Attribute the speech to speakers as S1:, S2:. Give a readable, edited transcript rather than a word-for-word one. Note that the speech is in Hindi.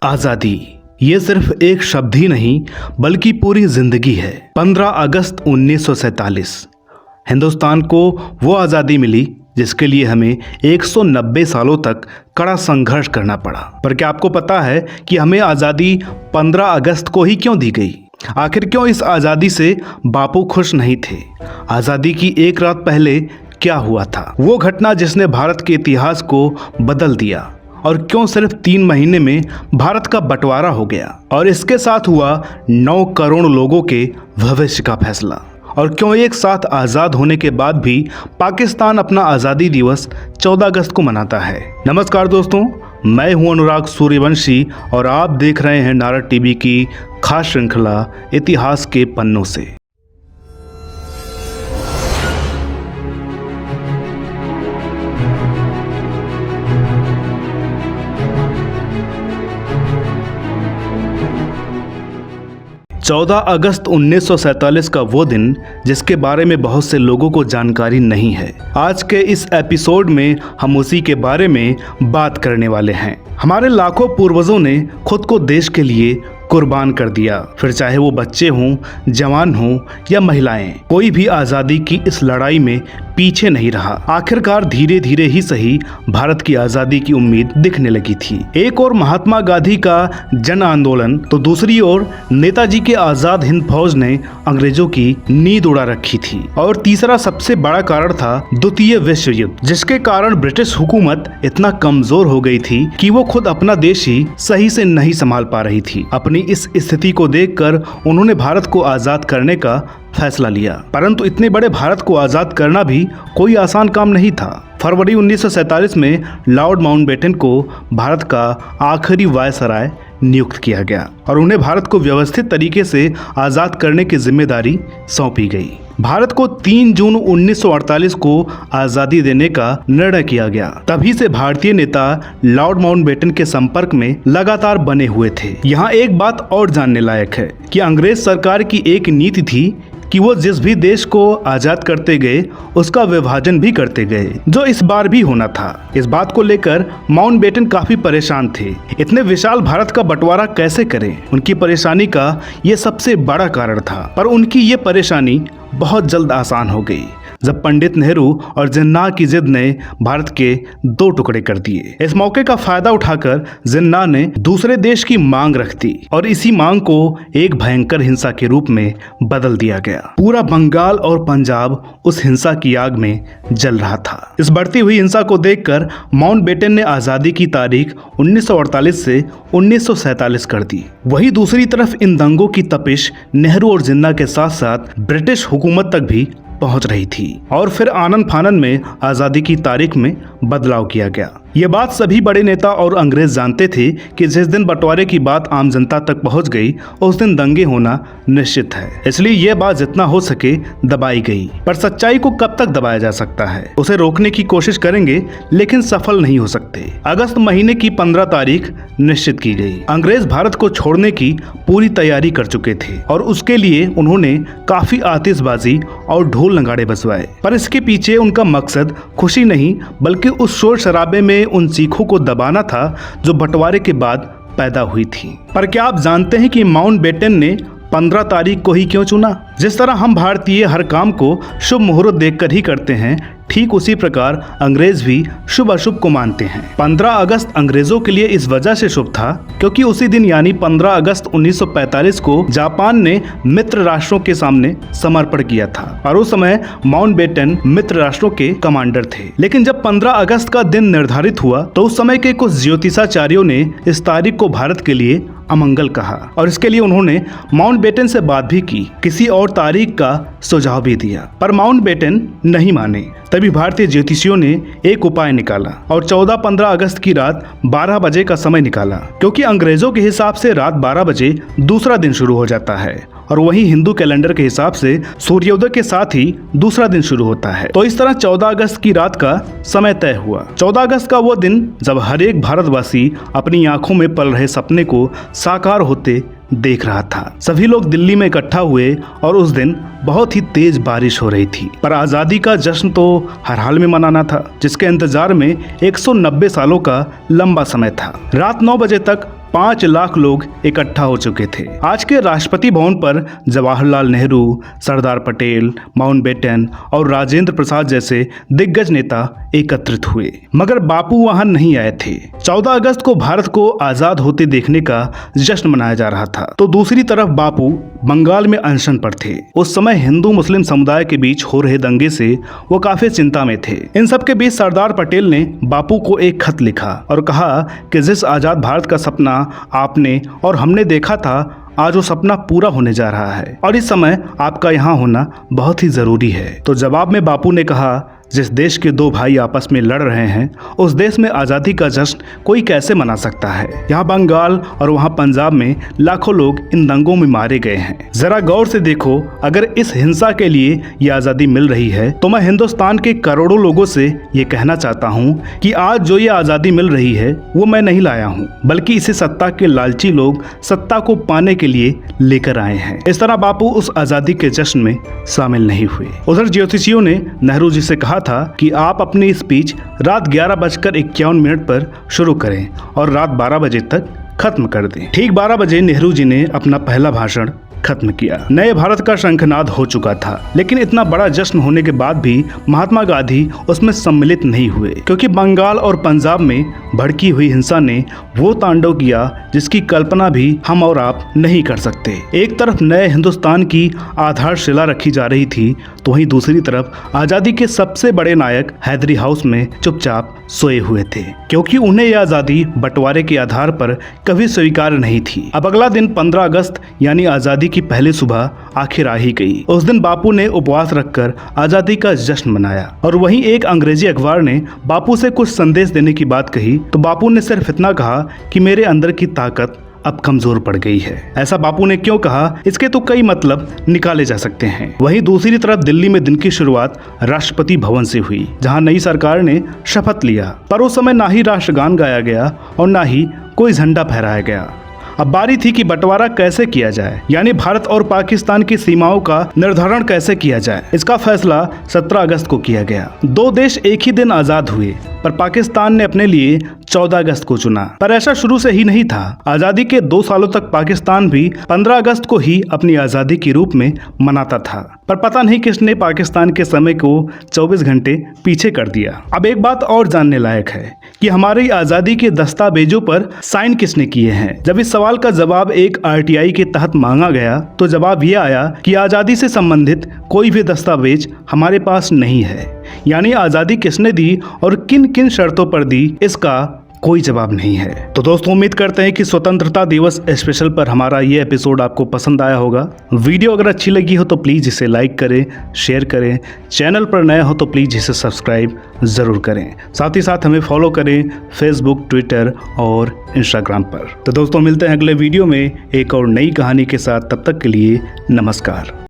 S1: आजादी ये सिर्फ एक शब्द ही नहीं बल्कि पूरी जिंदगी है। 15 अगस्त 1947 हिंदुस्तान को वो आज़ादी मिली जिसके लिए हमें 190 सालों तक कड़ा संघर्ष करना पड़ा। पर क्या आपको पता है कि हमें आज़ादी 15 अगस्त को ही क्यों दी गई? आखिर क्यों इस आज़ादी से बापू खुश नहीं थे? आज़ादी की एक रात पहले क्या हुआ था, वो घटना जिसने भारत के इतिहास को बदल दिया? और क्यों सिर्फ 3 महीने में भारत का बंटवारा हो गया और इसके साथ हुआ 9 करोड़ लोगों के भविष्य का फैसला? और क्यों एक साथ आज़ाद होने के बाद भी पाकिस्तान अपना आज़ादी दिवस 14 अगस्त को मनाता है? नमस्कार दोस्तों, मैं हूं अनुराग सूर्यवंशी और आप देख रहे हैं नारद टीवी की खास श्रृंखला इतिहास के पन्नों से। चौदह अगस्त 1947 का वो दिन जिसके बारे में बहुत से लोगों को जानकारी नहीं है। आज के इस एपिसोड में हम उसी के बारे में बात करने वाले हैं। हमारे लाखों पूर्वजों ने खुद को देश के लिए कुर्बान कर दिया, फिर चाहे वो बच्चे हों, जवान हों या महिलाएं, कोई भी आज़ादी की इस लड़ाई में पीछे नहीं रहा। आखिरकार धीरे धीरे ही सही भारत की आज़ादी की उम्मीद दिखने लगी थी। एक और महात्मा गांधी का जन आंदोलन तो दूसरी ओर नेताजी के आज़ाद हिंद फौज ने अंग्रेजों की नींद उड़ा रखी थी। और तीसरा सबसे बड़ा कारण था द्वितीय विश्व युद्ध, जिसके कारण ब्रिटिश हुकूमत इतना कमजोर हो गई थी कि वो खुद अपना देश ही सही से नहीं संभाल पा रही थी। अपनी इस स्थिति को देखकर उन्होंने भारत को आजाद करने का फैसला लिया। परंतु इतने बड़े भारत को आजाद करना भी कोई आसान काम नहीं था। फरवरी 1947 में लॉर्ड माउंटबेटन को भारत का आखिरी वायसराय नियुक्त किया गया और उन्हें भारत को व्यवस्थित तरीके से आजाद करने की जिम्मेदारी सौंपी गई। भारत को 3 जून 1948 को आजादी देने का निर्णय किया गया। तभी से भारतीय नेता लॉर्ड माउंटबेटन के संपर्क में लगातार बने हुए थे। यहाँ एक बात और जानने लायक है कि अंग्रेज सरकार की एक नीति थी कि वो जिस भी देश को आजाद करते गए उसका विभाजन भी करते गए, जो इस बार भी होना था। इस बात को लेकर माउंटबेटन काफी परेशान थे। इतने विशाल भारत का बंटवारा कैसे करें? उनकी परेशानी का ये सबसे बड़ा कारण था। पर उनकी ये परेशानी बहुत जल्द आसान हो गई जब पंडित नेहरू और जिन्ना की जिद ने भारत के 2 टुकड़े कर दिए। इस मौके का फायदा उठाकर जिन्ना ने दूसरे देश की मांग रख दी और इसी मांग को एक भयंकर हिंसा के रूप में बदल दिया गया। पूरा बंगाल और पंजाब उस हिंसा की आग में जल रहा था। इस बढ़ती हुई हिंसा को देखकर माउंटबेटन ने आजादी की तारीख 1948 से 1947 कर दी। वहीं दूसरी तरफ इन दंगों की तपिश नेहरू और जिन्ना के साथ साथ ब्रिटिश हुकूमत तक भी पहुंच रही थी और फिर आनन फानन में आजादी की तारीख में बदलाव किया गया। ये बात सभी बड़े नेता और अंग्रेज जानते थे कि जिस दिन बंटवारे की बात आम जनता तक पहुंच गई उस दिन दंगे होना निश्चित है। इसलिए यह बात जितना हो सके दबाई गई। पर सच्चाई को कब तक दबाया जा सकता है? उसे रोकने की कोशिश करेंगे लेकिन सफल नहीं हो सकते। अगस्त महीने की 15 तारीख निश्चित की गई। अंग्रेज भारत को छोड़ने की पूरी तैयारी कर चुके थे और उसके लिए उन्होंने काफी आतिशबाजी और ढोल नगाड़े बजवाए। पर इसके पीछे उनका मकसद खुशी नहीं बल्कि उस शोर शराबे में उन चीखों को दबाना था जो बंटवारे के बाद पैदा हुई थी। पर क्या आप जानते हैं कि माउंटबेटन ने 15 तारीख को ही क्यों चुना? जिस तरह हम भारतीय हर काम को शुभ मुहूर्त देखकर ही करते हैं, ठीक उसी प्रकार अंग्रेज भी शुभ अशुभ को मानते हैं। 15 अगस्त अंग्रेजों के लिए इस वजह से शुभ था क्योंकि उसी दिन यानी 15 अगस्त 1945 को जापान ने मित्र राष्ट्रों के सामने समर्पण किया था और उस समय माउंटबेटन मित्र राष्ट्रों के कमांडर थे। लेकिन जब 15 अगस्त का दिन निर्धारित हुआ तो उस समय के कुछ ज्योतिषाचार्यों ने इस तारीख को भारत के लिए अमंगल कहा और इसके लिए उन्होंने माउंटबेटन से बात भी की, किसी और तारीख का सुझाव भी दिया। पर माउंटबेटन नहीं माने। तभी भारतीय ज्योतिषियों ने एक उपाय निकाला और 14-15 अगस्त की रात 12 बजे का समय निकाला, क्योंकि अंग्रेजों के हिसाब से रात 12 बजे दूसरा दिन शुरू हो जाता है और वहीं हिंदू कैलेंडर के हिसाब से सूर्योदय के साथ ही दूसरा दिन शुरू होता है। तो इस तरह 14 अगस्त की रात का समय तय हुआ। 14 अगस्त का वो दिन जब हर एक भारतवासी अपनी आंखों में पल रहे सपने को साकार होते देख रहा था। सभी लोग दिल्ली में इकट्ठा हुए और उस दिन बहुत ही तेज बारिश हो रही थी। पर आज़ादी का जश्न तो हर हाल में मनाना था, जिसके इंतजार में 190 सालों का लंबा समय था। रात 9 बजे तक 5 लाख लोग इकट्ठा हो चुके थे। आज के राष्ट्रपति भवन पर जवाहरलाल नेहरू, सरदार पटेल, माउंटबेटन और राजेंद्र प्रसाद जैसे दिग्गज नेता एकत्रित हुए, मगर बापू वहां नहीं आए थे। 14 अगस्त को भारत को आजाद होते देखने का जश्न मनाया जा रहा था, तो दूसरी तरफ बापू बंगाल में अनशन पर थे। उस समय हिंदू मुस्लिम समुदाय के बीच हो रहे दंगे से वो काफी चिंता में थे। इन सब के बीच सरदार पटेल ने बापू को एक खत लिखा और कहा कि जिस आजाद भारत का सपना आपने और हमने देखा था, आज वो सपना पूरा होने जा रहा है और इस समय आपका यहाँ होना बहुत ही जरूरी है। तो जवाब में बापू ने कहा, जिस देश के 2 भाई आपस में लड़ रहे हैं, उस देश में आज़ादी का जश्न कोई कैसे मना सकता है। यहाँ बंगाल और वहाँ पंजाब में लाखों लोग इन दंगों में मारे गए हैं। जरा गौर से देखो, अगर इस हिंसा के लिए ये आज़ादी मिल रही है तो मैं हिंदुस्तान के करोड़ों लोगों से ये कहना चाहता हूँ कि आज जो ये आज़ादी मिल रही है वो मैं नहीं लाया हूँ, बल्कि इसे सत्ता के लालची लोग सत्ता को पाने के लिए लेकर आए हैं। इस तरह बापू उस आज़ादी के जश्न में शामिल नहीं हुए। उधर ज्योतिषियों ने नेहरू जी से कहा था कि आप अपनी स्पीच रात 11:51 पर शुरू करें और रात 12 बजे तक खत्म कर दें। ठीक 12 बजे नेहरू जी ने अपना पहला भाषण खत्म किया। नए भारत का शंखनाद हो चुका था, लेकिन इतना बड़ा जश्न होने के बाद भी महात्मा गांधी उसमें सम्मिलित नहीं हुए, क्योंकि बंगाल और पंजाब में भड़की हुई हिंसा ने वो तांडव किया जिसकी कल्पना भी हम और आप नहीं कर सकते। एक तरफ नए हिंदुस्तान की आधारशिला रखी जा रही थी, तो वहीं दूसरी तरफ आजादी के सबसे बड़े नायक हैदरी हाउस में चुपचाप सोए हुए थे, क्योंकि उन्हें यह आजादी बंटवारे के आधार पर कभी स्वीकार नहीं थी। अब अगला दिन 15 अगस्त यानी आजादी की पहली सुबह आखिर आ ही गई। उस दिन बापू ने उपवास रखकर आजादी का जश्न मनाया और वहीं एक अंग्रेजी अखबार ने बापू से कुछ संदेश देने की बात कही, तो बापू ने सिर्फ इतना कहा कि मेरे अंदर की ताकत अब कमजोर पड़ गई है। ऐसा बापू ने क्यों कहा, इसके तो कई मतलब निकाले जा सकते हैं। वहीं दूसरी तरफ दिल्ली में दिन की शुरुआत राष्ट्रपति भवन से हुई, जहां नई सरकार ने शपथ लिया, पर उस समय ना ही राष्ट्रगान गाया गया और ना ही कोई झंडा फहराया गया। अब बारी थी कि बंटवारा कैसे किया जाए, यानी भारत और पाकिस्तान की सीमाओं का निर्धारण कैसे किया जाए। इसका फैसला 17 अगस्त को किया गया। 2 देश एक ही दिन आजाद हुए, पर पाकिस्तान ने अपने लिए 14 अगस्त को चुना। पर ऐसा शुरू से ही नहीं था। आजादी के 2 सालों तक पाकिस्तान भी 15 अगस्त को ही अपनी आजादी के रूप में मनाता था, पर पता नहीं किसने पाकिस्तान के समय को 24 घंटे पीछे कर दिया। अब एक बात और जानने लायक है कि हमारी आजादी के दस्तावेजों पर साइन किसने किए हैं। जब इस सवाल का जवाब एक RTI के तहत मांगा गया, तो जवाब यह आया कि आजादी से संबंधित कोई भी दस्तावेज हमारे पास नहीं है। यानी आजादी किसने दी और किन किन शर्तों पर दी, इसका कोई जवाब नहीं है। तो दोस्तों, उम्मीद करते हैं कि स्वतंत्रता दिवस स्पेशल पर हमारा ये एपिसोड आपको पसंद आया होगा। वीडियो अगर अच्छी लगी हो तो प्लीज़ इसे लाइक करें, शेयर करें। चैनल पर नए हो तो प्लीज़ इसे सब्सक्राइब ज़रूर करें। साथ ही साथ हमें फॉलो करें फेसबुक, ट्विटर और इंस्टाग्राम पर। तो दोस्तों, मिलते हैं अगले वीडियो में एक और नई कहानी के साथ। तब तक के लिए नमस्कार।